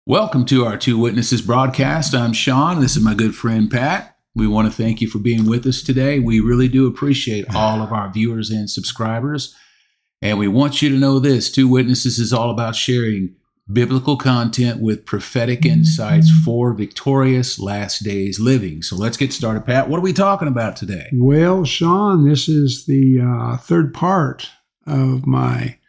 Welcome to our Two Witnesses broadcast. I'm Sean. This is my good friend Pat. We want to thank you for being with us today. We really do appreciate all of our viewers and subscribers. And we want you to know this: Two Witnesses is all about sharing biblical content with prophetic insights for victorious last days living. So let's get started, Pat. What are we talking about today? Well, Sean, this is the third part of my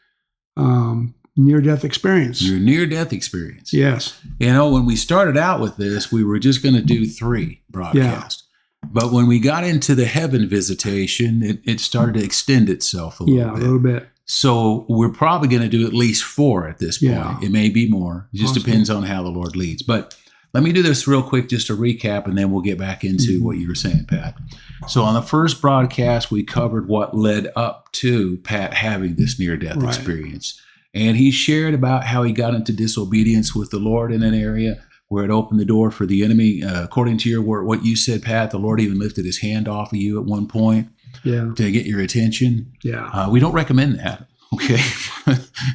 near-death experience. Your near-death experience. Yes. You know, when we started out with this, we were just going to do 3 broadcasts. Yeah. But when we got into the heaven visitation, it started to extend itself a little bit. Yeah, a little bit. So we're probably going to do at least 4 at this point. Yeah. It may be more. It just depends on how the Lord leads. But let me do this real quick just to recap, and then we'll get back into what you were saying, Pat. So on the first broadcast, we covered what led up to Pat having this near-death experience. And he shared about how he got into disobedience with the Lord in an area where it opened the door for the enemy. According to your word, what you said, Pat, the Lord even lifted his hand off of you at one point to get your attention. Yeah. We don't recommend that, okay?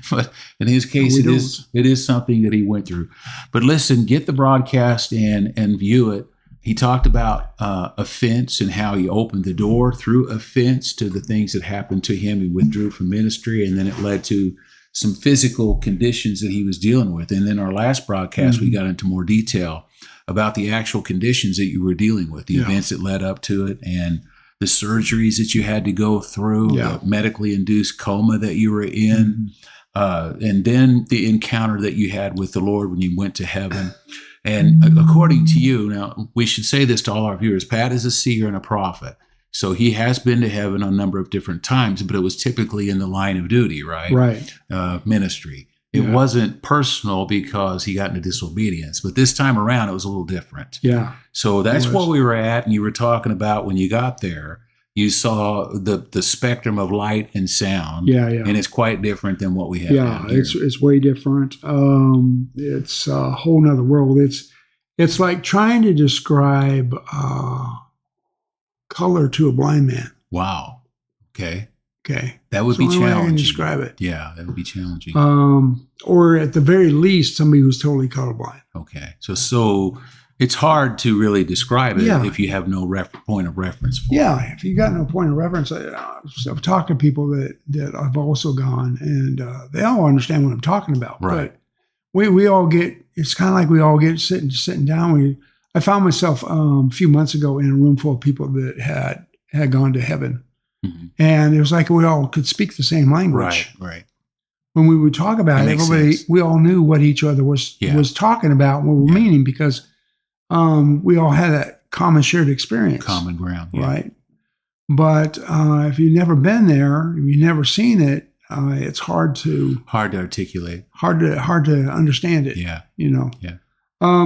But in his case, it is something that he went through. But listen, get the broadcast and view it. He talked about offense and how he opened the door through offense to the things that happened to him. He withdrew from ministry, and then it led to some physical conditions that he was dealing with. And then our last broadcast, we got into more detail about the actual conditions that you were dealing with, the events that led up to it, and the surgeries that you had to go through, the medically induced coma that you were in, and then the encounter that you had with the Lord when you went to heaven. And according to you, now we should say this to all our viewers, Pat is a seer and a prophet. So he has been to heaven a number of different times, but it was typically in the line of duty, right? Right. Ministry. It wasn't personal because he got into disobedience, but this time around it was a little different. Yeah. So that's where we were at, and you were talking about when you got there, you saw the spectrum of light and sound. Yeah. And it's quite different than what we have. Yeah, it's way different. It's a whole nother world. It's like trying to describe color to a blind man. Wow. Okay. That would be challenging. I can describe it. Yeah, that would be challenging. Or at the very least, somebody who's totally colorblind. Okay. So it's hard to really describe it if you have no point of reference for it. Yeah, if you got no point of reference, I've talked to people that I've also gone, and they all understand what I'm talking about. Right. But we all get, it's kind of like we all get sitting down. I found myself a few months ago in a room full of people that had gone to heaven. Mm-hmm. And it was like we all could speak the same language. Right. When we would talk about it, we all knew what each other was talking about, what we're meaning, because we all had that common shared experience. Common ground. Yeah. Right. But if you've never been there, if you've never seen it, it's hard to articulate. Hard to understand it. Yeah. Yeah.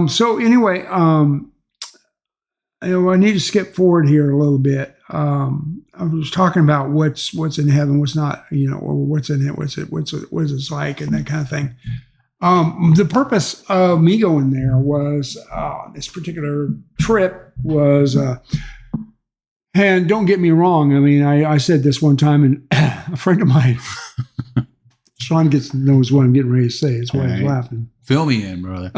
So anyway, I need to skip forward here a little bit. I was talking about what's in heaven, what's not, or what's in it, what is it like, and that kind of thing. The purpose of me going there was this particular trip was, and don't get me wrong. I mean, I said this one time, and a friend of mine, Sean knows what I'm getting ready to say. That's why he's laughing. Fill me in, brother.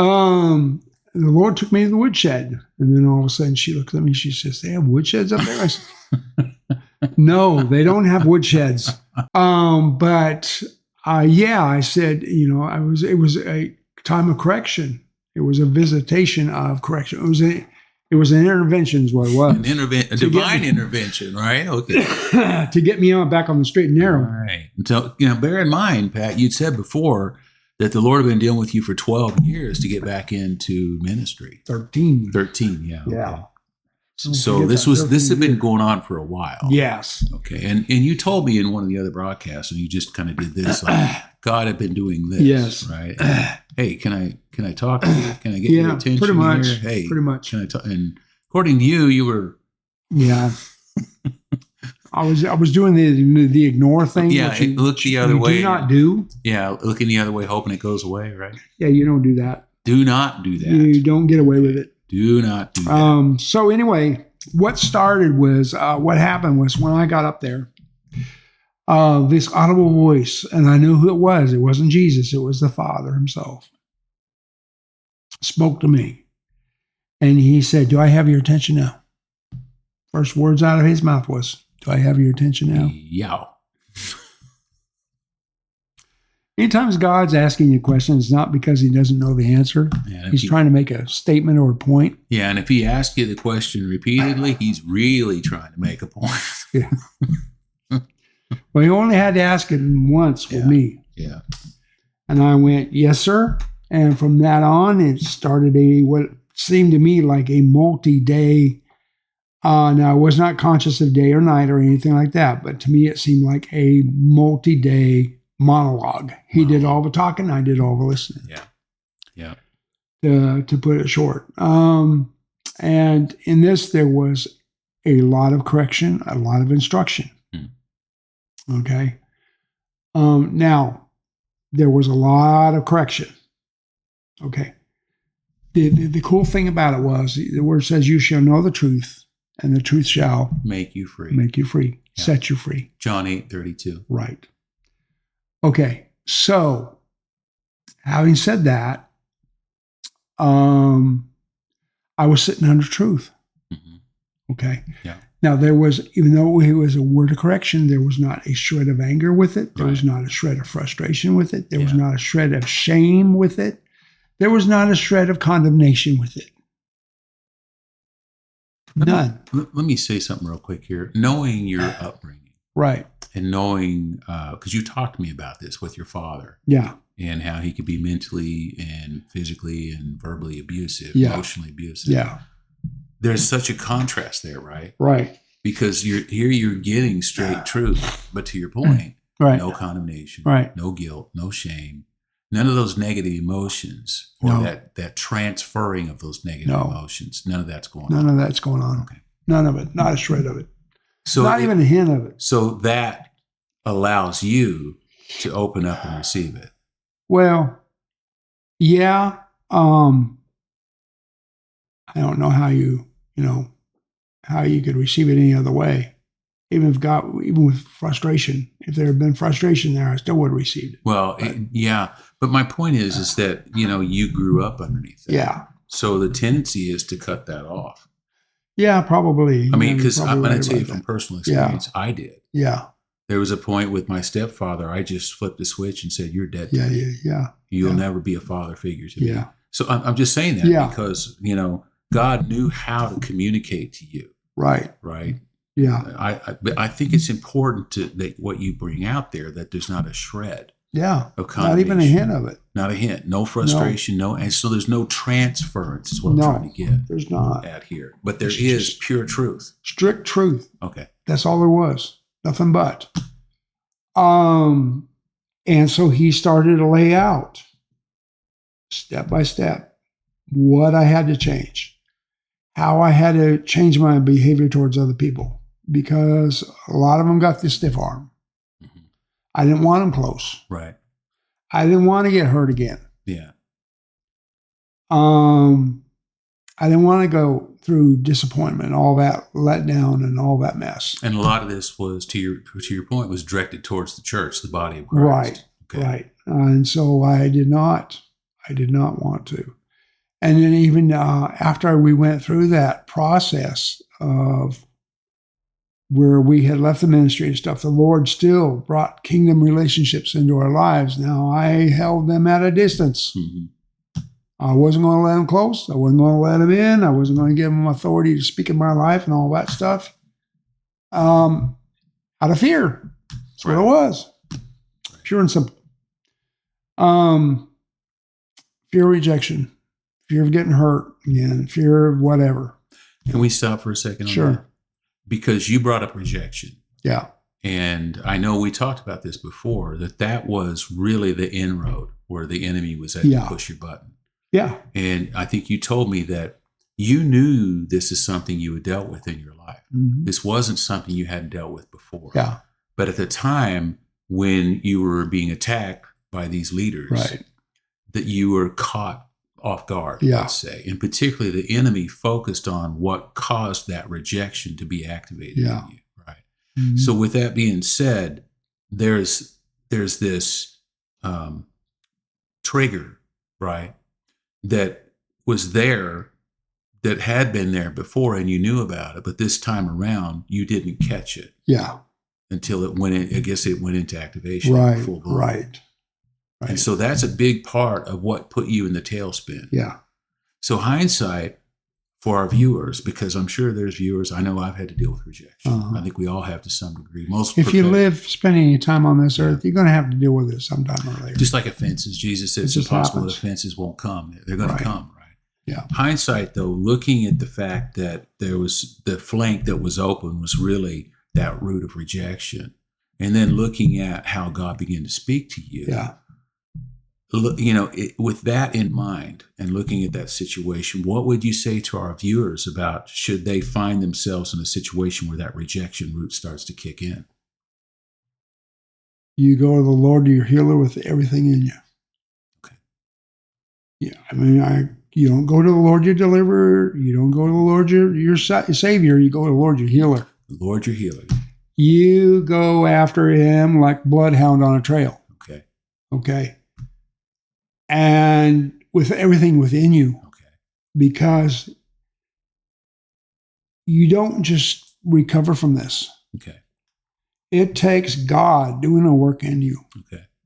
The Lord took me to the woodshed, and then all of a sudden she looked at me. She says, "They have woodsheds up there?" I said, "No, they don't have woodsheds." But I said, it was a time of correction. It was a visitation of correction. It was an intervention, is what it was. A divine intervention, right? Okay. To get me back on the straight and narrow. Right. So, bear in mind, Pat, you'd said before that the Lord had been dealing with you for 12 years to get back into ministry. 13, yeah. Yeah. Okay. So this had been going on for a while. Yes. Okay. And you told me in one of the other broadcasts, and you just kind of did this, like, God had been doing this. Yes. Right. Hey, can I talk to you? Can I get your attention? Pretty much. Here? Hey, pretty much. Can I talk? And according to you, you were. Yeah. I was doing the ignore thing. Yeah, look the other way. Do not do. Yeah, looking the other way, hoping it goes away, right? Yeah, you don't do that. Do not do that. You don't get away with it. Do not do that. So anyway, what started was, what happened was when I got up there, this audible voice, and I knew who it was. It wasn't Jesus. It was the Father himself. spoke to me. And he said, "Do I have your attention now?" First words out of his mouth was, "Do I have your attention now?" Yeah. Anytime God's asking you questions, it's not because he doesn't know the answer. He's trying to make a statement or a point. Yeah, and if he asks you the question repeatedly, he's really trying to make a point. Yeah. Well, he only had to ask it once with me. Yeah. And I went, "Yes, sir." And from that on, it started what seemed to me like a multi-day. Now, I was not conscious of day or night or anything like that, but to me, it seemed like a multi-day monologue. He did all the talking, I did all the listening. Yeah. To put it short. And in this, there was a lot of correction, a lot of instruction. Okay. Now, there was a lot of correction. Okay. The cool thing about it was the word says, "You shall know the truth, and the truth shall make you free." Make you free. Yeah. Set you free. John 8:32. Right. Okay. So, having said that, I was sitting under truth. Mm-hmm. Okay. Yeah. Now, there was, even though it was a word of correction, there was not a shred of anger with it. There was not a shred of frustration with it. There was not a shred of shame with it. There was not a shred of condemnation with it. None. Let me say something real quick here. Knowing your upbringing. Right. And knowing, because you talked to me about this with your father. Yeah. And how he could be mentally and physically and verbally abusive, emotionally abusive. Yeah. There's such a contrast there, right? Right. Because you're getting straight truth, but to your point, no condemnation, no guilt, no shame, none of those negative emotions or that transferring of those negative emotions. None of that's going on. None of that's going on. Okay. None of it. Not a shred of it. So not even a hint of it. So that allows you to open up and receive it. Well, yeah. I don't know how how you could receive it any other way. Even with frustration, if there had been frustration there, I still would have received it. Well, but my point is that, you grew up underneath that. Yeah. So the tendency is to cut that off. Yeah, probably. I mean, because I'm going to tell you from personal experience, I did. Yeah. There was a point with my stepfather, I just flipped the switch and said, "You're dead." Yeah. You'll never be a father figure to me. Yeah. So I'm just saying that because, God knew how to communicate to you. Right. Right. Yeah. I think it's important that what you bring out there, that there's not a shred. Yeah. Of not even a hint of it. Not a hint. No frustration. No. And so there's no transference is what I'm trying to get. There's not. At here. But there is pure truth. Strict truth. Okay. That's all there was. Nothing but. And so he started to lay out step by step what I had to change, how I had to change my behavior towards other people, because a lot of them got the stiff arm. Mm-hmm. I didn't want them close. Right. I didn't want to get hurt again. Yeah. I didn't want to go through disappointment, all that letdown and all that mess. And a lot of this was, to your point, was directed towards the church, the body of Christ. Right. Okay. Right. And so I did not want to. And then even after we went through that process of where we had left the ministry and stuff, the Lord still brought kingdom relationships into our lives. Now, I held them at a distance. Mm-hmm. I wasn't going to let them close. I wasn't going to let them in. I wasn't going to give them authority to speak in my life and all that stuff. Out of fear. That's what it was. Pure and simple. Fear of rejection. Fear of getting hurt again. Fear of whatever. Can we stop for a second on Sure. that? Because you brought up rejection. Yeah. And I know we talked about this before, that was really the inroad where the enemy was at to push your button. Yeah. And I think you told me that you knew this is something you had dealt with in your life. Mm-hmm. This wasn't something you hadn't dealt with before. Yeah. But at the time when you were being attacked by these leaders, right, that you were caught off guard, let's say. And particularly the enemy focused on what caused that rejection to be activated in you. Right. Mm-hmm. So with that being said, there's this trigger, right, that was there that had been there before and you knew about it, but this time around you didn't catch it Yeah. until it went in. I guess it went into activation. Right. Full blown. Right. And so that's a big part of what put you in the tailspin. Yeah. So hindsight for our viewers, because I'm sure there's viewers, I know I've had to deal with rejection. I think we all have to some degree. If you live spending any time on this earth, you're going to have to deal with it sometime or later. Just like offenses, Jesus said it's impossible that offenses won't come. They're going to come, right? Yeah. Hindsight, though, looking at the fact that there was the flank that was open was really that root of rejection. And then looking at how God began to speak to you. Yeah. With that in mind and looking at that situation, what would you say to our viewers about should they find themselves in a situation where that rejection root starts to kick in? You go to the Lord, your healer, with everything in you. Okay. Yeah. I mean, you don't go to the Lord, your deliverer. You don't go to the Lord, your savior. You go to the Lord, your healer. The Lord, your healer. You go after him like bloodhound on a trail. Okay. Okay. And with everything within you. Okay. Because you don't just recover from this. Okay. It takes God doing a work in you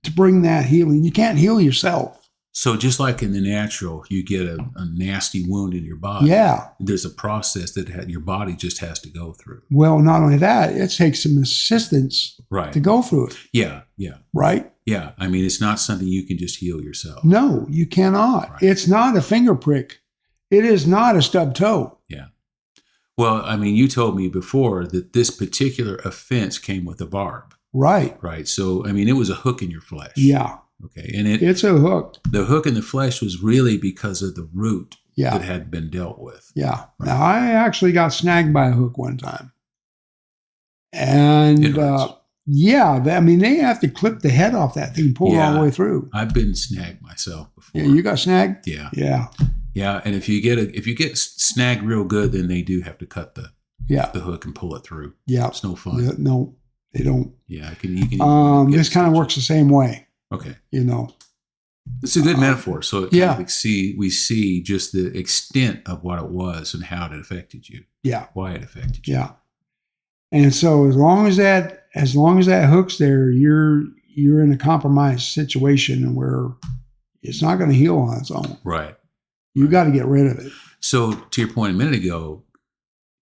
to bring that healing. You can't heal yourself. So just like in the natural, you get a nasty wound in your body. Yeah. There's a process that your body just has to go through. Well, not only that, it takes some assistance to go through it. Yeah, yeah. Right? Yeah. I mean, it's not something you can just heal yourself. No, you cannot. Right. It's not a finger prick. It is not a stub toe. Yeah. Well, I mean, you told me before that this particular offense came with a barb. Right. Right. So, I mean, it was a hook in your flesh. Yeah. Okay. And it's a hook. The hook in the flesh was really because of the root that had been dealt with. Yeah. Right. Now, I actually got snagged by a hook one time. And I mean, they have to clip the head off that thing, pull it all the way through. I've been snagged myself before. Yeah, you got snagged? Yeah. Yeah. Yeah. And if you get snagged real good, then they do have to cut the hook and pull it through. Yeah. It's no fun. No, they don't. Yeah. You can this kind of works the same way. Okay. It's a good metaphor. So we see just the extent of what it was and how it affected you. Yeah. Why it affected you. Yeah. And so as long as that hook's there, you're in a compromised situation where it's not going to heal on its own. Right. You got to get rid of it. So to your point a minute ago,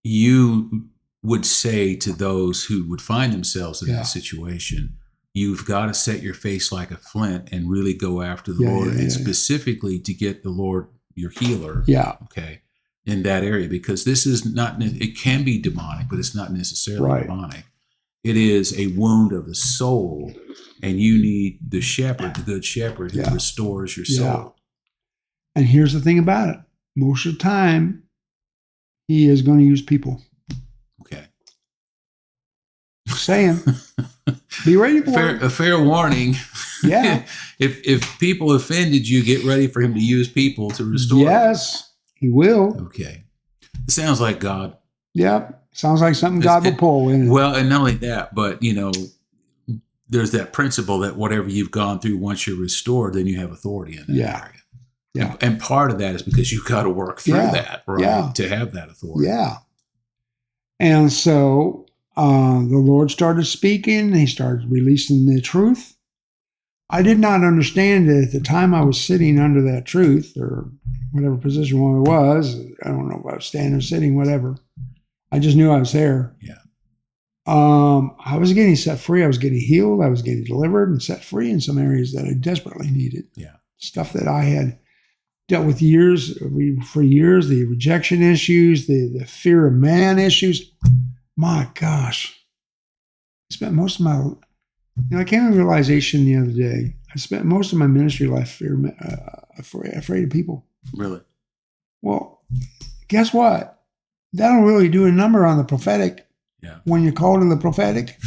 you would say to those who would find themselves in that situation, you've got to set your face like a flint and really go after the Lord, and specifically to get the Lord, your healer. Yeah. Okay. In that area, because this is not, it can be demonic, but it's not necessarily demonic. It is a wound of the soul, and you need the shepherd, the good shepherd, who restores your soul. Yeah. And here's the thing about it. Most of the time, he is going to use people. Okay. Just saying. Be ready for it. A fair warning. Yeah. If people offended you, get ready for him to use people to restore you. Yes. He will. Okay. It sounds like God. Yep. Sounds like something God will pull in. Well, and not only that, but, there's that principle that whatever you've gone through, once you're restored, then you have authority in that area. Yeah. And part of that is because you've got to work through that, right? To have that authority. Yeah. And so the Lord started speaking. He started releasing the truth. I did not understand it at the time I was sitting under that truth, or whatever position one it was. I don't know if I was standing or sitting, whatever. I just knew I was there. Yeah. I was getting set free. I was getting healed. I was getting delivered and set free in some areas that I desperately needed. Yeah. Stuff that I had dealt with for years, the rejection issues, the fear of man issues. My gosh. I spent most of my, I came to the realization the other day, I spent most of my ministry life afraid of people. Really? Well, guess what? That'll really do a number on the prophetic. Yeah. When you're called in the prophetic.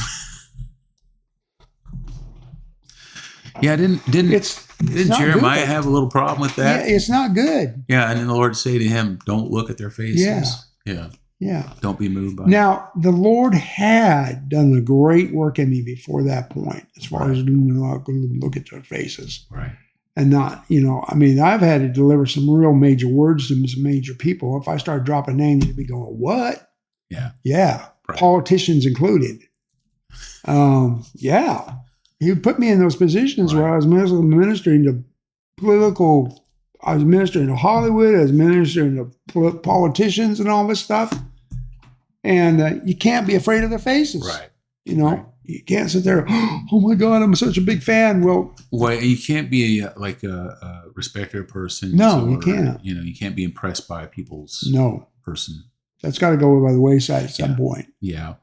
Yeah, didn't Jeremiah good. Have a little problem with that? Yeah, it's not good. Yeah, and then the Lord say to him, "Don't look at their faces." Yeah. Don't be moved by. Now, the Lord had done a great work in me before that point, as far as not going to look at their faces. Right. and not, I mean, I've had to deliver some real major words to some major people. If I start dropping names, you'd be going, what? Yeah. Yeah. Right. Politicians included. Yeah. He put me in those positions where I was ministering to I was ministering to Hollywood, I was ministering to politicians and all this stuff. And you can't be afraid of their faces. Right. Right. You can't sit there, oh my God, I'm such a big fan. Well, you can't be a respected person. No, you can't. You can't be impressed by people's person. That's got to go by the wayside at some point. Yeah.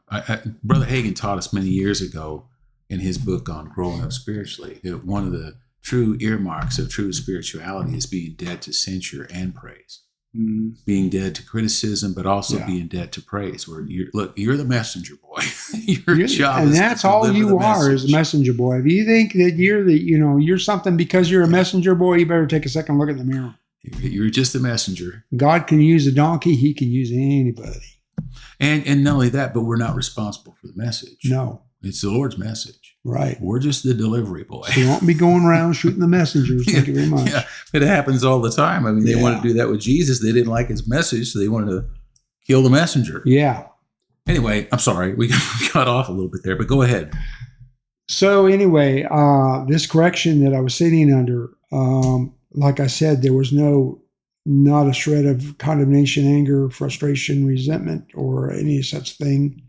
Brother Hagin taught us many years ago in his book on growing up spiritually that one of the true earmarks of true spirituality is being dead to censure and praise. Mm-hmm. Being dead to criticism, but also being dead to praise. Where you're the messenger boy. Your job, and that's all you are, is a messenger boy. If you think that you're something because you're a messenger boy, you better take a second look in the mirror. You're just a messenger. God can use a donkey; He can use anybody. And not only that, but we're not responsible for the message. No, it's the Lord's message. Right. We're just the delivery boy. So you won't be going around shooting the messengers. Thank you very much. Yeah, it happens all the time. I mean, they wanted to do that with Jesus. They didn't like his message, so they wanted to kill the messenger. Yeah. Anyway, I'm sorry. We got off a little bit there, but go ahead. So anyway, this correction that I was sitting under, like I said, there was not a shred of condemnation, anger, frustration, resentment, or any such thing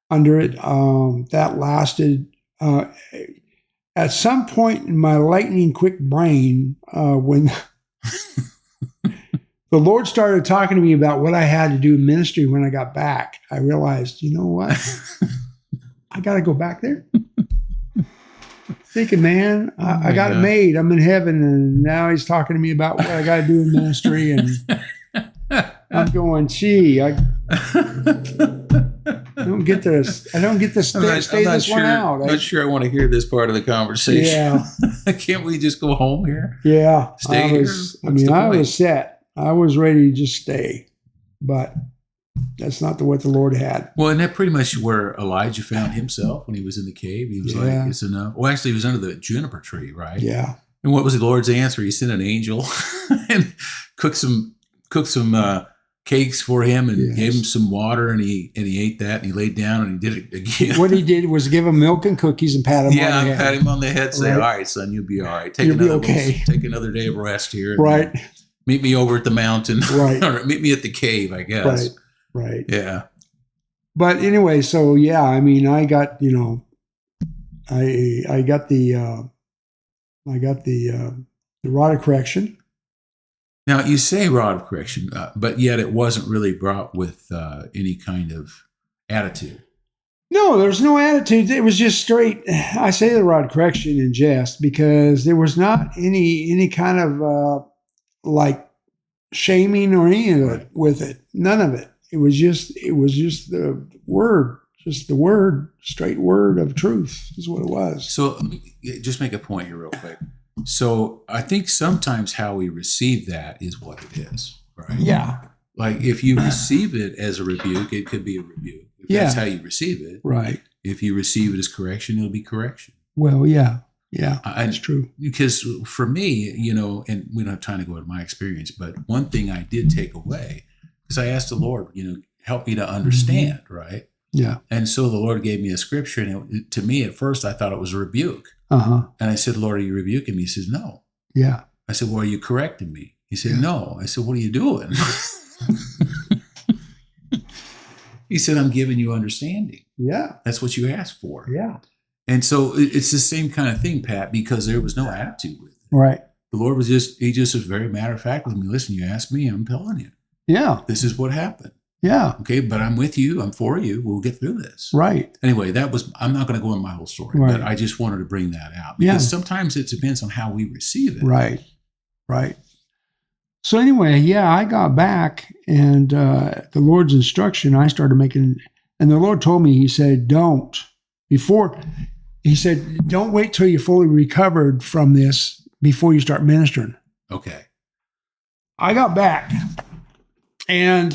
under it. That lasted at some point in my lightning quick brain, when the Lord started talking to me about what I had to do in ministry when I got back, I realized, you know what? I got to go back there. Thinking, man, I got it made. I'm in heaven, and now he's talking to me about what I got to do in ministry, and I'm going, gee, I don't get this. I don't get to stay this one out. I'm not sure I want to hear this part of the conversation. Yeah. Can't we just go home here? Yeah. Stay here? I was set. I was ready to just stay. But that's not what the Lord had. Well, and that pretty much where Elijah found himself when he was in the cave. He was like, it's enough. Well, actually, he was under the juniper tree, right? Yeah. And what was the Lord's answer? He sent an angel and cooked some cakes for him and gave him some water, and he ate that, and he laid down and he did it again. What he did was give him milk and cookies and pat him on the head. Pat him on the head, say, all right, son, you'll be all right. Take another day of rest here. Right. Meet me over at the mountain. Right. Or meet me at the cave, I guess. Right. Yeah. But anyway, so I mean, I got, I got the rod of correction. Now, you say rod of correction, but yet it wasn't really brought with any kind of attitude. No, there's no attitude. It was just straight. I say the rod of correction in jest because there was not any kind of like shaming or any of it with it. None of it. It was just the word. Just the word, straight word of truth is what it was. So let me just make a point here real quick. So I think sometimes how we receive that is what it is, right? Yeah. Like if you receive it as a rebuke, it could be a rebuke. If that's how you receive it. Right. If you receive it as correction, it'll be correction. Well, yeah. Yeah, that's true. Because for me, and we don't have time to go into my experience, but one thing I did take away is I asked the Lord, help me to understand, right? Yeah. And so the Lord gave me a scripture, and to me, at first, I thought it was a rebuke. Uh-huh. And I said, Lord, are you rebuking me? He says, no. Yeah. I said, well, are you correcting me? He said, no. I said, what are you doing? He said, I'm giving you understanding. Yeah. That's what you asked for. Yeah. And so it's the same kind of thing, Pat, because there was no attitude with it. Right. The Lord was was very matter of fact with me. Listen, you asked me, I'm telling you. Yeah. This is what happened. Yeah. Okay, but I'm with you. I'm for you. We'll get through this. Right. Anyway, I'm not going to go into my whole story, but I just wanted to bring that out because sometimes it depends on how we receive it. Right. Right. So anyway, I got back and the Lord's instruction, I started making, and the Lord told me, he said, don't wait till you're fully recovered from this before you start ministering. Okay. I got back and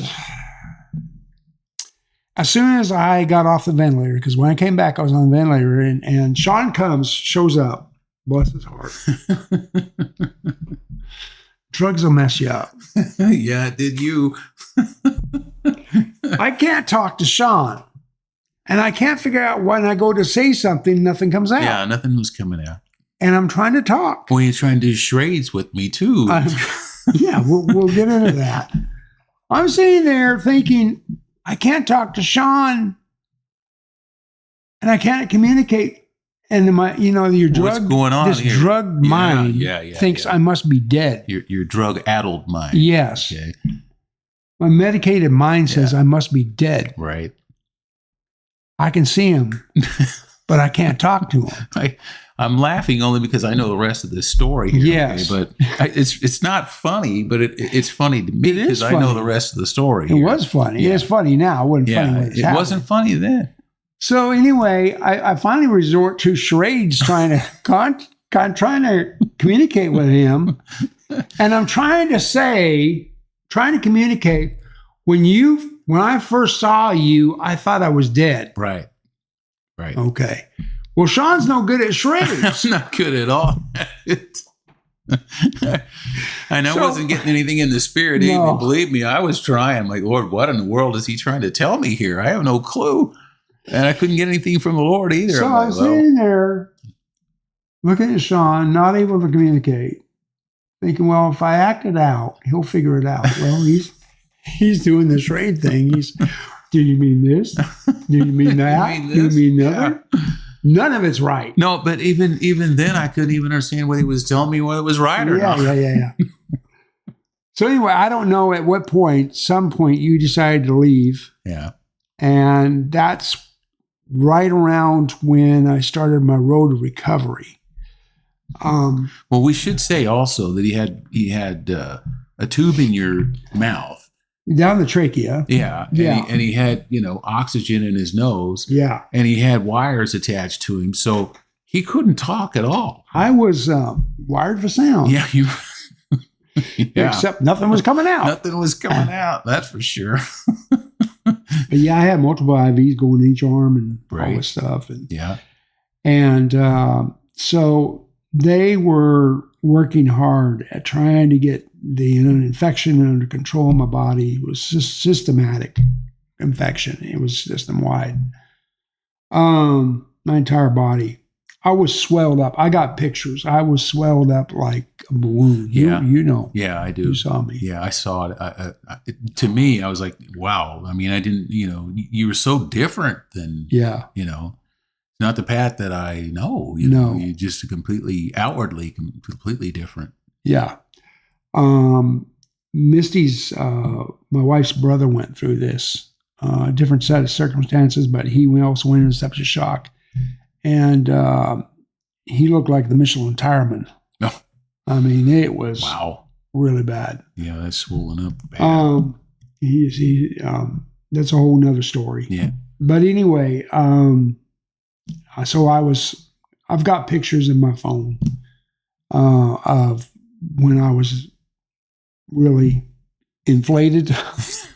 as soon as I got off the ventilator, because when I came back, I was on the ventilator, and Sean shows up, Bless his heart. Drugs will mess you up. Yeah, did you? I can't talk to Sean. And I can't figure out when I go to say something, nothing comes out. Yeah, nothing was coming out. And I'm trying to talk. Well, you're trying to do charades with me too. Yeah, we'll get into that. I'm sitting there thinking, I can't talk to Sean. And I can't communicate. And your drug, what's going on this here? drug mind thinks I must be dead. Your drug-addled mind. Yes. Okay. My medicated mind says I must be dead. Right. I can see him, but I can't talk to him. I'm laughing only because I know the rest of this story here. Yes. Okay? But it's not funny, but it's funny to me because I know the rest of the story. It was funny. Yeah. It's funny now. It wasn't funny when it happened. Wasn't funny then. So anyway, I finally resort to charades, trying to communicate with him, and I'm trying to communicate. When I first saw you, I thought I was dead. Right. Okay. Well, Sean's no good at charades. I'm not good at all at it. And I wasn't getting anything in the spirit. No. Even believe me, I was trying. I'm like, Lord, what in the world is he trying to tell me here? I have no clue. And I couldn't get anything from the Lord either. So I'm sitting there looking at Sean, not able to communicate, thinking, well, if I act it out, he'll figure it out. Well, he's doing the charade thing. Do you mean this? Do you mean that? Do you mean that? Yeah. None of it's right. No, but even then, I couldn't even understand what he was telling me, whether it was right or not. Yeah. So anyway, I don't know at what point, some point, you decided to leave. Yeah. And that's right around when I started my road to recovery. Well, we should say also that he had a tube in your mouth. Down the trachea. Yeah. And he had, oxygen in his nose. Yeah. And he had wires attached to him. So he couldn't talk at all. I was wired for sound. Yeah. Except nothing was coming out. Nothing was coming out. That's for sure. But yeah, I had multiple IVs going in each arm and all this stuff. And so they were working hard at trying to get the infection under control in my body. It was just systematic infection. It was system-wide. My entire body. I was swelled up. I got pictures. I was swelled up like a balloon. Yeah. You know. Yeah, I do. You saw me. Yeah, I saw it. To me, I was like, wow. I mean, I didn't, you were so different than, not the Pat that I know. You're just outwardly completely different. Yeah. Misty's, my wife's brother went through this, different set of circumstances, but he also went into septic shock. And he looked like the Michelin Tireman. Oh. I mean, it was really bad. Yeah, that's swollen up bad. That's a whole nother story. Yeah. But anyway, so I've got pictures in my phone of when I was really inflated. It's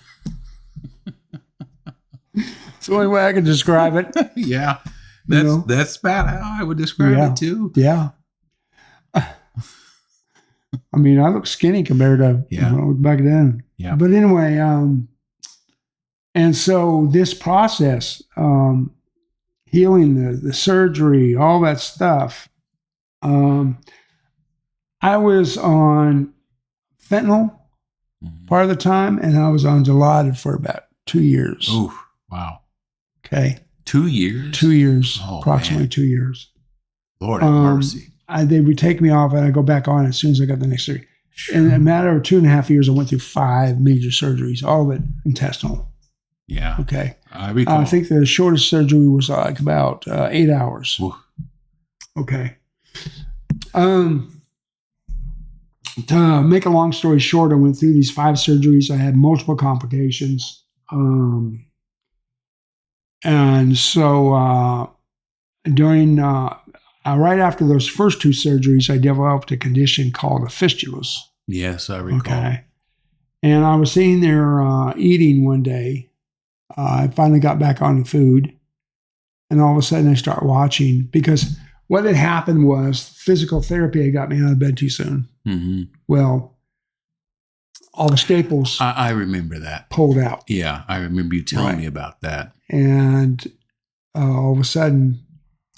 the only way I can describe it. Yeah. That's about how I would describe it too. Yeah. I mean, I look skinny compared to back then. Yeah. But anyway, and so this process, healing, the surgery, all that stuff, I was on fentanyl part of the time, and I was on Dilaudid for about 2 years. Oh, wow. Okay. 2 years? 2 years, oh, approximately man. 2 years. Lord have mercy. They would take me off and I go back on as soon as I got the next surgery. Sure. In a matter of 2.5 years, I went through 5 major surgeries, all of it intestinal. Yeah. Okay. I recall. I think the shortest surgery was like about 8 hours. Ooh. Okay. To make a long story short, I went through these 5 surgeries. I had multiple complications. And so during, right after those first 2 surgeries, I developed a condition called a fistulus. Yes, I recall. Okay. And I was sitting there eating one day. I finally got back on the food. And all of a sudden I start watching, because what had happened was physical therapy had got me out of bed too soon. Mm-hmm. Well, all the staples I remember that. pulled out. Yeah, I remember you telling me about that. And all of a sudden,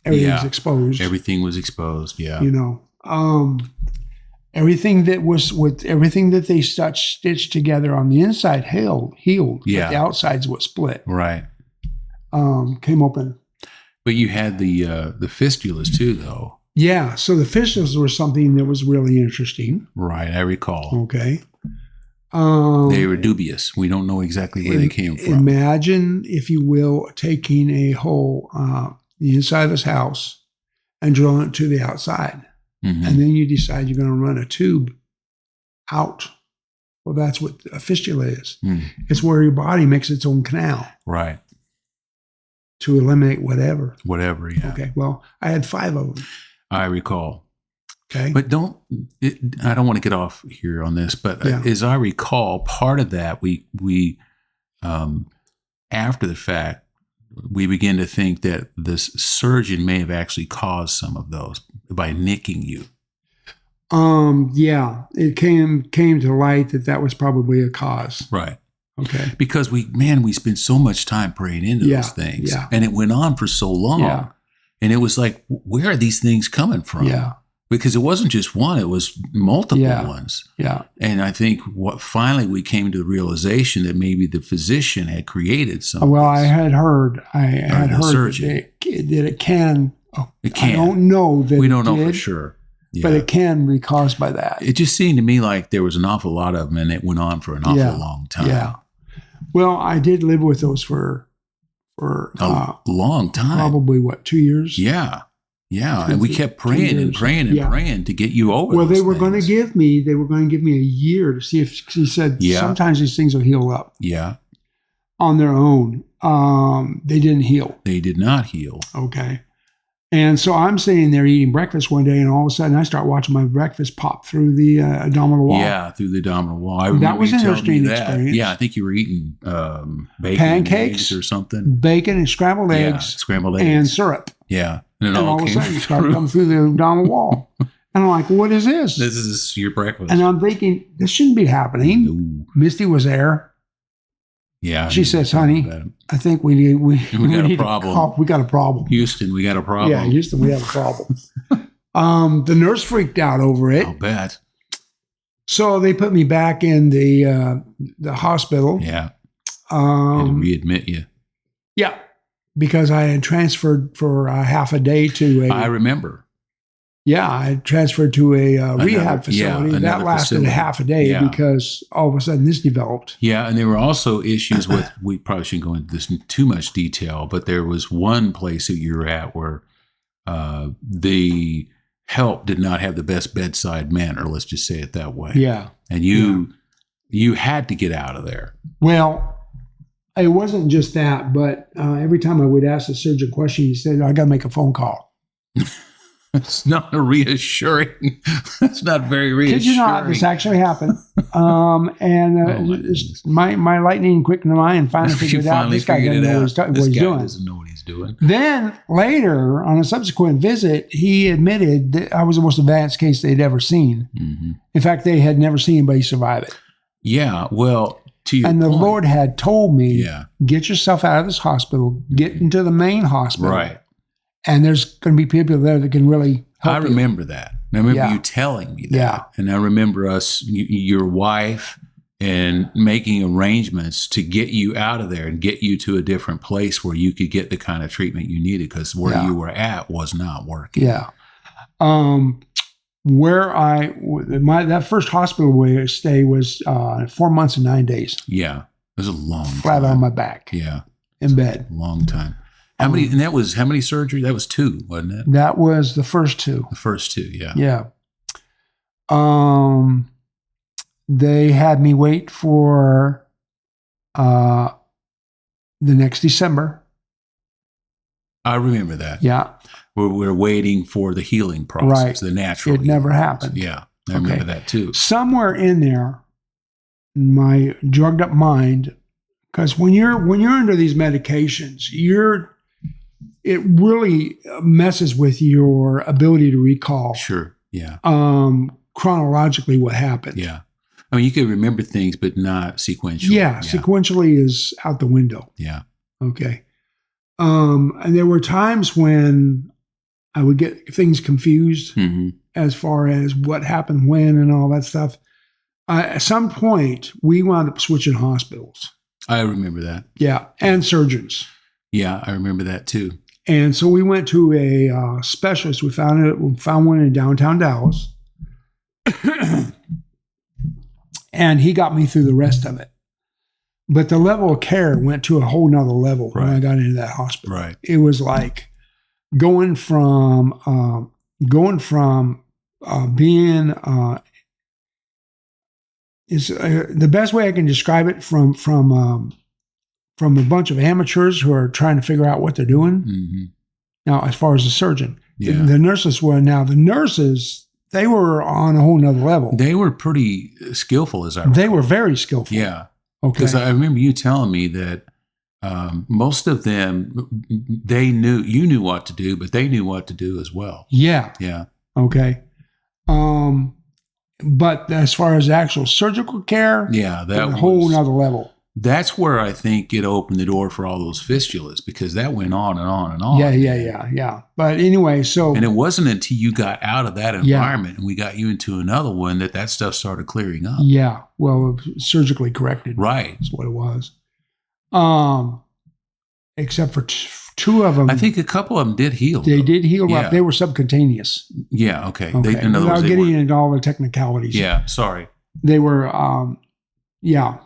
everything's exposed. Everything was exposed. Yeah. You know, everything that they stitched together on the inside healed. Yeah. But the outside's what split. Right. Came open. But you had the fistulas too, though. Yeah. So the fistulas were something that was really interesting. Right. I recall. Okay. They were dubious. We don't know exactly where they came from. Imagine, if you will, taking a hole, the inside of this house, and drilling it to the outside. Mm-hmm. And then you decide you're going to run a tube out. Well, that's what a fistula is. Mm. It's where your body makes its own canal. Right. To eliminate whatever. Whatever, yeah. Okay, well, I had 5 of them. I recall. Okay. But I don't want to get off here on this, but as I recall, part of that, we after the fact, we begin to think that this surgeon may have actually caused some of those by nicking you. Yeah, it came to light that was probably a cause. Right. Okay. Because we spent so much time praying into those things. Yeah. And it went on for so long. Yeah. And it was like, where are these things coming from? Yeah. Because it wasn't just one, it was multiple ones. Yeah. And I think finally we came to the realization that maybe the physician had created something. Well, I had heard that it can. It can. I don't know that we don't know for sure. Yeah. But it can be caused by that. It just seemed to me like there was an awful lot of them, and it went on for an awful long time. Yeah. Well, I did live with those for a long time. Probably 2 years? Yeah. Yeah. And we kept praying and praying and praying to get you over. Well, they were going to give me a year to see if, she said, sometimes these things will heal up. Yeah. On their own. They didn't heal. They did not heal. Okay. And so I'm sitting there eating breakfast one day, and all of a sudden I start watching my breakfast pop through the abdominal wall. Yeah, through the abdominal wall. That was an interesting experience. Yeah, I think you were eating bacon, pancakes, or something. Bacon and scrambled eggs, and syrup. Yeah, and all of a sudden it started coming through the abdominal wall. And I'm like, what is this? This is your breakfast. And I'm thinking, this shouldn't be happening. No. Misty was there. Yeah. She says, honey, I think we got a problem. We got a problem. Houston, we got a problem. Yeah, Houston, we have a problem. The nurse freaked out over it. I'll bet. So they put me back in the hospital. Yeah. And readmit you. Yeah. Because I had transferred for half a day to I remember. Yeah, I transferred to a rehab facility. That lasted half a day because all of a sudden this developed. Yeah, and there were also issues with, we probably shouldn't go into this in too much detail, but there was one place that you were at where the help did not have the best bedside manner, let's just say it that way. Yeah. And you had to get out of there. Well, it wasn't just that, but every time I would ask the surgeon a question, he said, I got to make a phone call. It's not reassuring. That's not very reassuring. Kid you not, this actually happened. My lightning quick in the mind finally figured out this guy doesn't know what he's doing. Doesn't know what he's doing. Then later, on a subsequent visit, he admitted that I was the most advanced case they'd ever seen. Mm-hmm. In fact, they had never seen anybody survive it. Yeah, well, to your And the point, Lord had told me, get yourself out of this hospital, get into the main hospital. Right. And there's going to be people there that can really help I remember that. I remember you telling me that. Yeah. And I remember your wife, and making arrangements to get you out of there and get you to a different place where you could get the kind of treatment you needed, because where you were at was not working. Yeah. That first hospital stay was 4 months and 9 days. Yeah. It was a long time. Flat on my back. Yeah. In bed. A long time. How many surgeries? That was 2, wasn't it? That was the first 2. The first 2, yeah. Yeah. They had me wait for the next December. I remember that. Yeah. We're waiting for the healing process, the natural It never happened. Yeah. I remember that too. Somewhere in there, my drugged up mind, because when you're under these medications, it really messes with your ability to recall Sure. Yeah. chronologically what happened. Yeah. I mean, you can remember things, but not sequentially. Yeah, sequentially is out the window. Yeah. Okay. And there were times when I would get things confused as far as what happened when and all that stuff. At some point, we wound up switching hospitals. I remember that. Yeah, and surgeons. Yeah, I remember that too. And so we went to a specialist. We found one in downtown Dallas. And he got me through the rest of it. But the level of care went to a whole nother level when I got into that hospital. Right. It was like going from being the best way I can describe it from a bunch of amateurs who are trying to figure out what they're doing. Mm-hmm. Now, as far as the surgeon, Yeah. the nurses were. Now the nurses, they were on a whole nother level. They were pretty skillful, as I recall. They were very skillful. Yeah. Okay. Because I remember you telling me that most of them, you knew what to do, but they knew what to do as well. Yeah. Yeah. Okay. But as far as actual surgical care, Yeah. a whole nother level. That's where I think it opened the door for all those fistulas, because that went on and on and on. Yeah. But anyway, so. And it wasn't until you got out of that environment and we got you into another one that stuff started clearing up. Yeah. Well, surgically corrected. Right. That's what it was. Except for two of them. I think a couple of them did heal. They did heal Yeah. up. They were subcutaneous. Yeah. Okay. Okay. In other words, Without getting into all the technicalities. Yeah. Sorry. They were, yeah.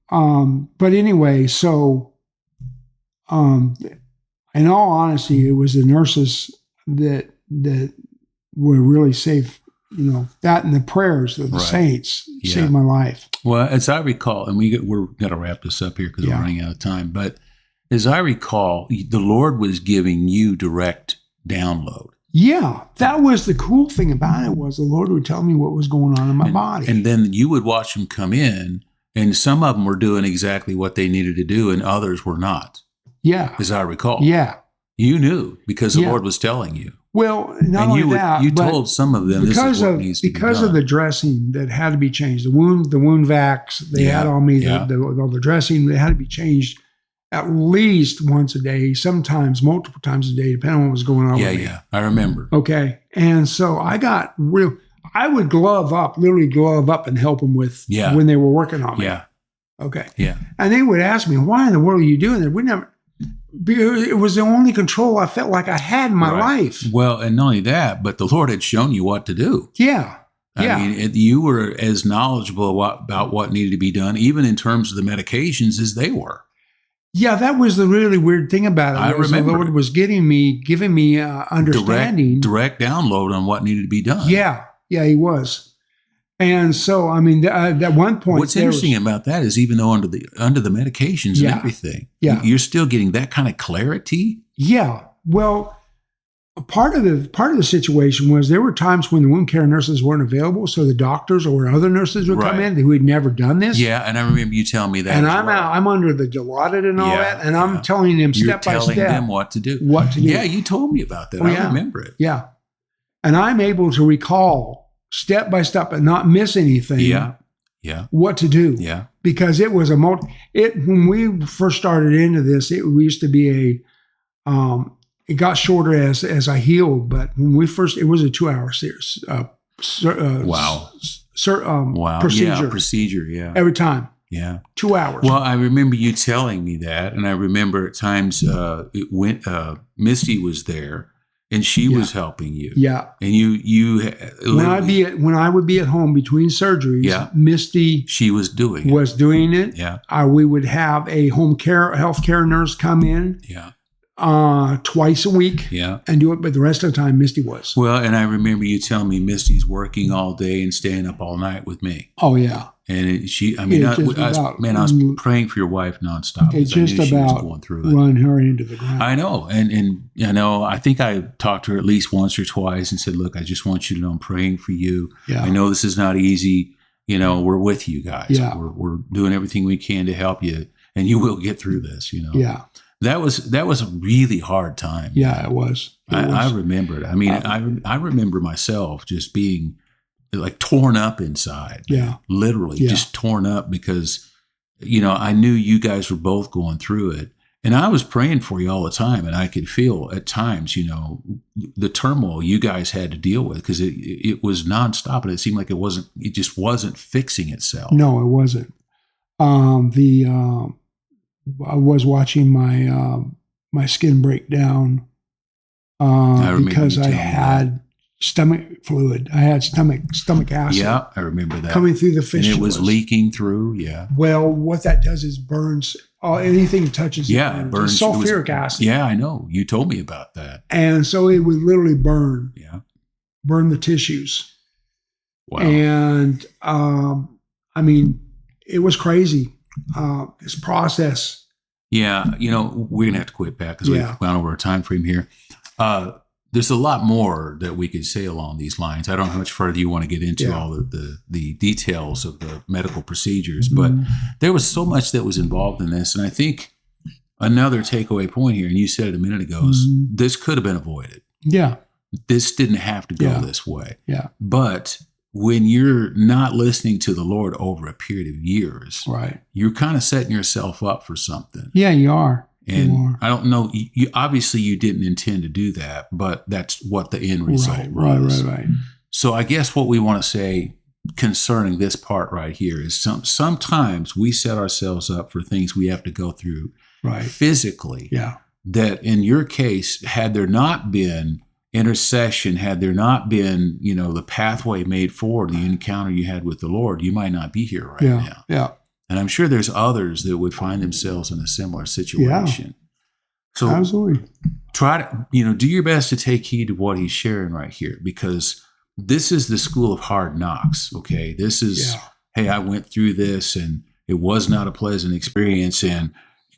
But anyway, so, in all honesty, it was the nurses that were really safe. You know, that and the prayers of the saints saved my life. Well, as I recall, and we're going to wrap this up here because we're running out of time. But as I recall, the Lord was giving you direct download. Yeah, that was the cool thing about it, was the Lord would tell me what was going on in my body. And then you would watch them come in, and some of them were doing exactly what they needed to do, and others were not. Yeah. As I recall. Yeah. You knew because the Lord was telling you. Well, not only that, you told some of them because this is what needs to be done. Because of the dressing that had to be changed, the wound vacs they had on me, the dressing, they had to be changed at least once a day, sometimes multiple times a day, depending on what was going on with me. Yeah, I remember. Okay. And so I would literally glove up and help them with when they were working on me. Yeah. Okay. Yeah. And they would ask me, why in the world are you doing that? It was the only control I felt like I had in my life. Well, and not only that, but the Lord had shown you what to do. Yeah. I mean, you were as knowledgeable about what needed to be done, even in terms of the medications, as they were. Yeah, that was the really weird thing about it. I remember the Lord was giving me understanding, direct download on what needed to be done. Yeah, He was. And so, I mean, at one point, what's interesting about that is, even though under the medications and everything, you're still getting that kind of clarity. Yeah. Well, part of the situation was there were times when the wound care nurses weren't available, so the doctors or other nurses would come in who had never done this. Yeah, and I remember you telling me that. And I'm under the Dilaudid and all that, and I'm telling them step by step. You're telling them what to do. Yeah, you told me about that. I remember it. Yeah, and I'm able to recall step by step and not miss anything. Yeah. What to do. Yeah. Because it was when we first started into this, it used to be it got shorter as I healed, but when we first, it was a 2-hour series. Wow. Procedure. Yeah, procedure. Yeah. Every time. Yeah. 2 hours. Well, I remember you telling me that, and I remember at times Misty was there. And she was helping you. Yeah. And you when I would be at home between surgeries, Misty was doing it. Yeah. We would have a healthcare nurse come in. Yeah. Twice a week. Yeah. And do it, but the rest of the time Misty was. Well, and I remember you telling me Misty's working all day and staying up all night with me. Oh yeah. And I was praying for your wife nonstop. It just about going through run her into the ground. I know. And you know, I think I talked to her at least once or twice and said, look, I just want you to know I'm praying for you. Yeah. I know this is not easy. You know, we're with you guys. Yeah. We're doing everything we can to help you, and you will get through this, you know. Yeah. That was a really hard time. Yeah, it was. I remember it. I mean, I remember myself just being like torn up inside. Yeah. Literally Yeah. just torn up because, I knew you guys were both going through it. And I was praying for you all the time. And I could feel at times, the turmoil you guys had to deal with because it was nonstop. And it seemed like it just wasn't fixing itself. No, it wasn't. I was watching my skin break down because I had stomach fluid. I had stomach acid. Yeah, I remember that. Coming through the fistulas. And it was leaking through, yeah. Well, what that does is burns anything that touches it. Yeah, it burns. It's sulfuric acid. Yeah, I know. You told me about that. And so it would literally burn. Yeah. Burn the tissues. Wow. And it was crazy. This process. Yeah, we're gonna have to quit back because we've gone over our time frame here. There's a lot more that we could say along these lines. I don't know how much further you want to get into all the details of the medical procedures, but there was so much that was involved in this. And I think another takeaway point here, and you said it a minute ago, is this could have been avoided. Yeah. This didn't have to go this way. Yeah. But when you're not listening to the Lord over a period of years, right, you're kind of setting yourself up for something. Yeah, you are. And I don't know, you obviously you didn't intend to do that, but that's what the end result was. Right. So I guess what we want to say concerning this part right here is sometimes we set ourselves up for things we have to go through physically. Yeah. That in your case, had there not been intercession, had there not been, the pathway made forward, the encounter you had with the Lord, you might not be here right now. Yeah. And I'm sure there's others that would find themselves in a similar situation. So absolutely. Try to, do your best to take heed to what he's sharing right here, because this is the school of hard knocks. Okay. This is, hey, I went through this and it was not a pleasant experience, and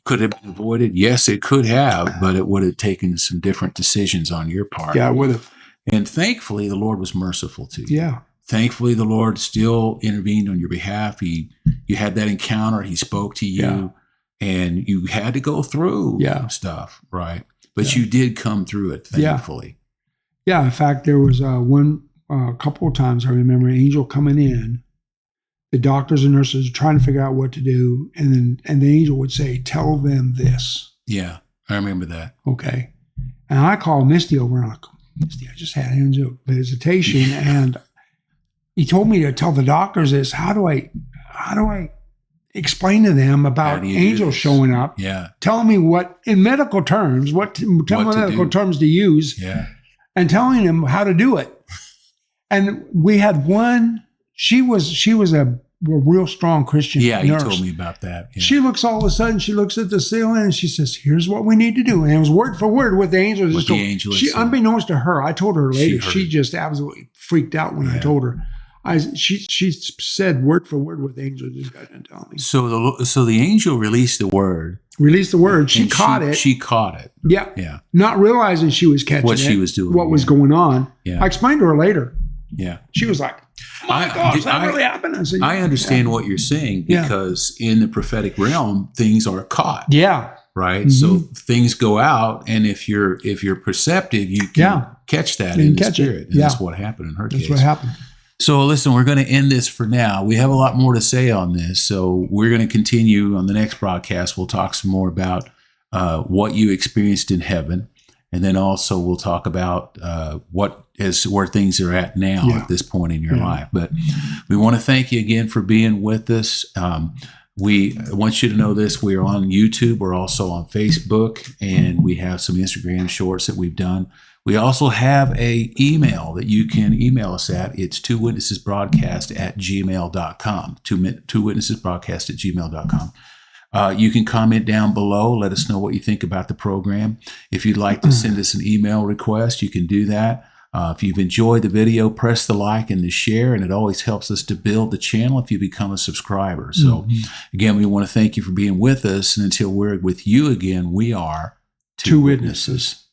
could it have been avoided? Yes, it could have, but it would have taken some different decisions on your part. Yeah, it would have. And thankfully, the Lord was merciful to you. Yeah. Thankfully, the Lord still intervened on your behalf. You had that encounter. He spoke to you, and you had to go through stuff, right? But you did come through it, thankfully. Yeah. In fact, there was a couple of times I remember an angel coming in. The doctors and nurses are trying to figure out what to do, and the angel would say, "Tell them this." Yeah, I remember that. Okay, and I called Misty over, and I'm like, "Misty, I just had angel visitation," and he told me to tell the doctors this. How do I explain to them about angels showing up? Yeah, telling me what in medical terms, medical terms to use. Yeah, and telling them how to do it. And we had one. She was a real strong Christian nurse. You told me about that. Yeah. She looks all of a sudden. She looks at the ceiling and she says, "Here's what we need to do." And it was word for word what the angel just told. She, unbeknownst to her, I told her later. She just absolutely freaked out when I told her. She said word for word what the angel just got to tell me. So the angel released the word. She caught it. She caught it. Yeah. Yeah. Not realizing she was catching what she was doing. What was going on. Yeah. I explained to her later. Yeah. She was like, "Oh my gosh, that really happened?" I said, I understand what you're saying, because in the prophetic realm, things are caught. Yeah. Right. Mm-hmm. So things go out, and if you're perceptive, you can catch that in the spirit. And that's what happened in her case. That's what happened. So listen, we're going to end this for now. We have a lot more to say on this. So we're going to continue on the next broadcast. We'll talk some more about what you experienced in heaven. And then also we'll talk about where things are at now at this point in your life. But we want to thank you again for being with us. We want you to know this. We are on YouTube. We're also on Facebook, and we have some Instagram shorts that we've done. We also have a email that you can email us at. It's twowitnessesbroadcast@gmail.com. Twowitnessesbroadcast@gmail.com. You can comment down below. Let us know what you think about the program. If you'd like to send us an email request, you can do that. If you've enjoyed the video, press the like and the share, and it always helps us to build the channel if you become a subscriber. So again, we want to thank you for being with us. And until we're with you again, we are Two Witnesses.